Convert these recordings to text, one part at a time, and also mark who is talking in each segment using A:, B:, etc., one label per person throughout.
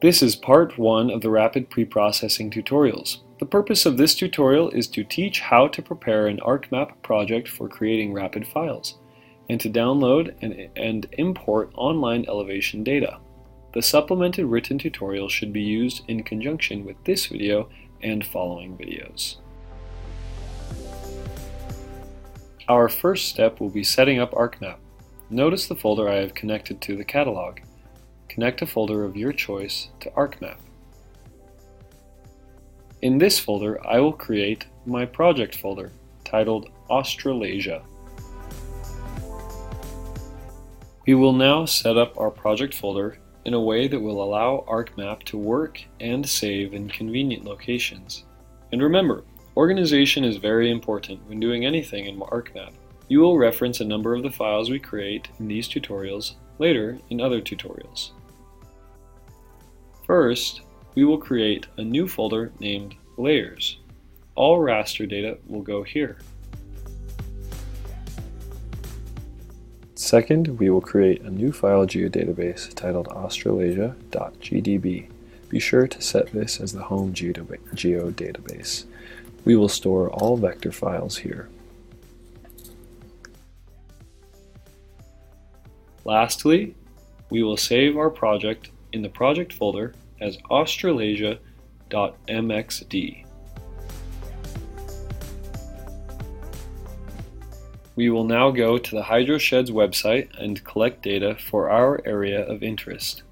A: This is part 1 of the Rapid Preprocessing tutorials. The purpose of this tutorial is to teach how to prepare an ArcMap project for creating rapid files, and to download and import online elevation data. The supplemented written tutorial should be used in conjunction with this video and following videos. Our first step will be setting up ArcMap. Notice the folder I have connected to the catalog. Connect a folder of your choice to ArcMap. In this folder, I will create my project folder titled Australasia. We will now set up our project folder in a way that will allow ArcMap to work and save in convenient locations. And remember, organization is very important when doing anything in ArcMap. You will reference a number of the files we create in these tutorials later in other tutorials. First, we will create a new folder named Layers. All raster data will go here. Second, we will create a new file geodatabase titled australasia.gdb. Be sure to set this as the home geodatabase. We will store all vector files here. Lastly, we will save our project in the project folder as australasia.mxd. We will now go to the HydroSheds website and collect data for our area of interest.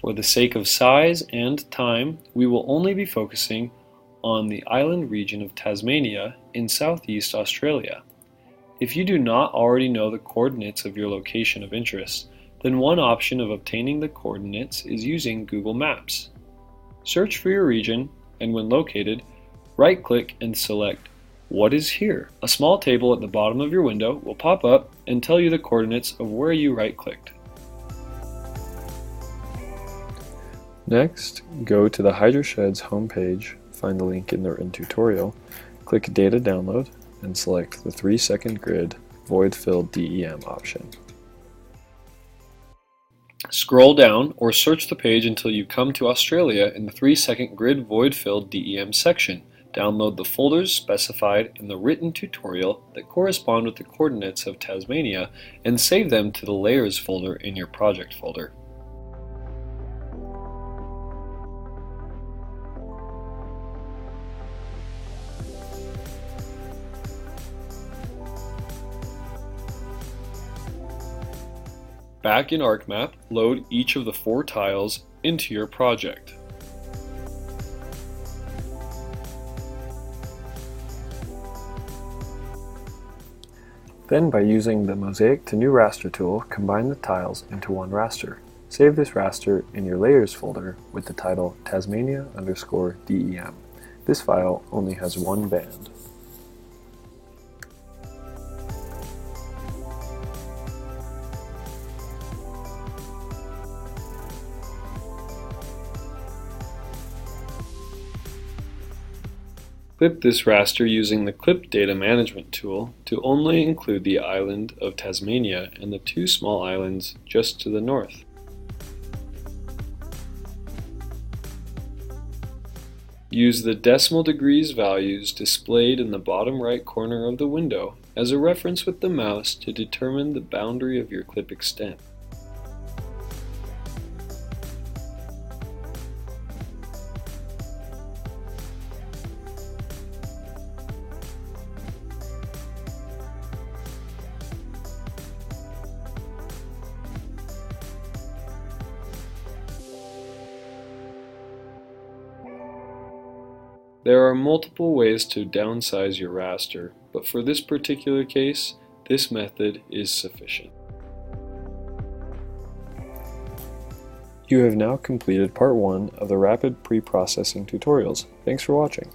A: For the sake of size and time, we will only be focusing on the island region of Tasmania in Southeast Australia. If you do not already know the coordinates of your location of interest, then one option of obtaining the coordinates is using Google Maps. Search for your region, and when located, right-click and select What is Here? A small table at the bottom of your window will pop up and tell you the coordinates of where you right-clicked. Next, go to the HydroSheds homepage, find the link in the written tutorial, click Data Download, and select the 3-second grid void-filled DEM option. Scroll down or search the page until you come to Australia in the 3-second grid void-filled DEM section. Download the folders specified in the written tutorial that correspond with the coordinates of Tasmania and save them to the Layers folder in your project folder. Back in ArcMap, load each of the 4 tiles into your project. Then, by using the Mosaic to New Raster tool, combine the tiles into one raster. Save this raster in your Layers folder with the title Tasmania_DEM. This file only has one band. Clip this raster using the Clip Data Management tool to only include the island of Tasmania and the 2 small islands just to the north. Use the decimal degrees values displayed in the bottom right corner of the window as a reference with the mouse to determine the boundary of your clip extent. There are multiple ways to downsize your raster, but for this particular case, this method is sufficient. You have now completed part 1 of the Rapid Preprocessing tutorials. Thanks for watching.